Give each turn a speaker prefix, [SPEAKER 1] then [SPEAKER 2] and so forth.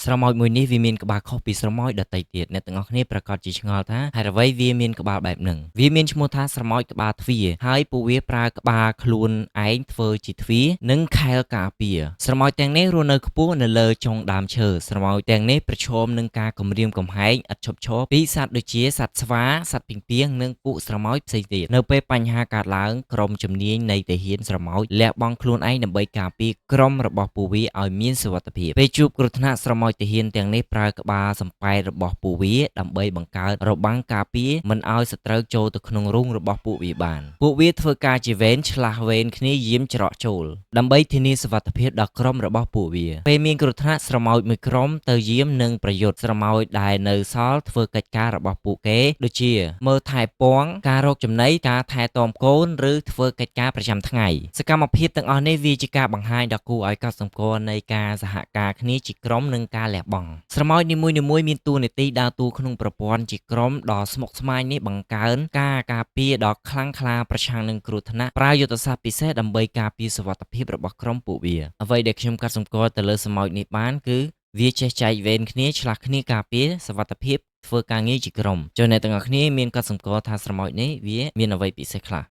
[SPEAKER 1] ស្រមោចមួយនេះវាមានក្បាលខុសពីស្រមោចដទៃទៀតអ្នកទាំងអស់គ្នាប្រកាសជាឆ្ងល់ថាហេតុអ្វីវាមានក្បាលបែបហ្នឹងវាមានឈ្មោះថាស្រមោចក្បាលទ្វារហើយពួកវាប្រើក្បាលខ្លួនឯងធ្វើជាទ្វារនិងខែលការពារស្រមោចទាំងនេះរស់នៅខ្ពស់នៅលើចុងដើមឈើស្រមោចទាំងនេះប្រឈមនឹងការគំរាមកំហែងឥតឈប់ឈរពីសត្វដូចជាសត្វស្វាសត្វពីងពាងនិងពួកស្រមោចផ្សេងទៀតនៅពេលបញ្ហាកើតឡើងក្រុមជំនាញនៃទាហានស្រមោចលះបង់ខ្លួនឯងដើម្បីការពារក្រុមរបស់ពួកវាឲ្យមានសុវត្ថិភាពពេលជួបគ្រោះថ្នាក់ស្រមោចទាហានទាំងនេះប្រើក្បាលសំប៉ែតរបស់ពួកវាដើម្បីបង្កើតរបាំងការពារមិនឲ្យសត្រូវចូលទៅក្នុងរូងរបស់ពួកវាបានពួកវាធ្វើការជាវេនឆ្លាស់វេនគ្នាយាមច្រកចូលដើម្បីធានាសុវត្ថិភាពដល់ក្រុមរបស់ពួកវាពេលមានគ្រោះថ្នាក់ស្រមោចមួយក្រុមទៅយាមនិងប្រយុទ្ធស្រមោចដែលនៅសល់ធ្វើកិច្ចការរបស់ពួកគេដូចជាមើលថែពងការរកចំណីការថែទាំកូនឬធ្វើកិច្ចការប្រចាំថ្ងៃសកម្មភាពទាំងអស់នេះវាជាការបង្ហាញដ៏គួរឲ្យកត់សម្គាល់នៃការសហការគ្នាជាក្រុមនិងការលះបង់ស្រមោចនីមួយៗមានតួនាទីដើរតួក្នុងប្រព័ន្ធជាក្រុមដ៏ស្មុគស្មាញនេះបង្កើនការការពារដ៏ខ្លាំងក្លាប្រឆាំងនឹងគ្រោះថ្នាក់ប្រើយុទ្ធសាស្ត្រពិសេសដើម្បីការពារសុវត្ថិភាពរបស់ក្រុមពួកវាអ្វីដែលខ្ញុំកត់សម្គាល់ទៅលើស្រមោចនេះបានគឺវាចេះចែកវេនគ្នាឆ្លាស់គ្នាការពារសុវត្ថិភាពធ្វើការងារជាក្រុមចូលអ្នកទាំងអស់គ្នាមានកត់សម្គាល់ថាស្រមោចនេះវាមានអ្វីពិសេសខ្លះ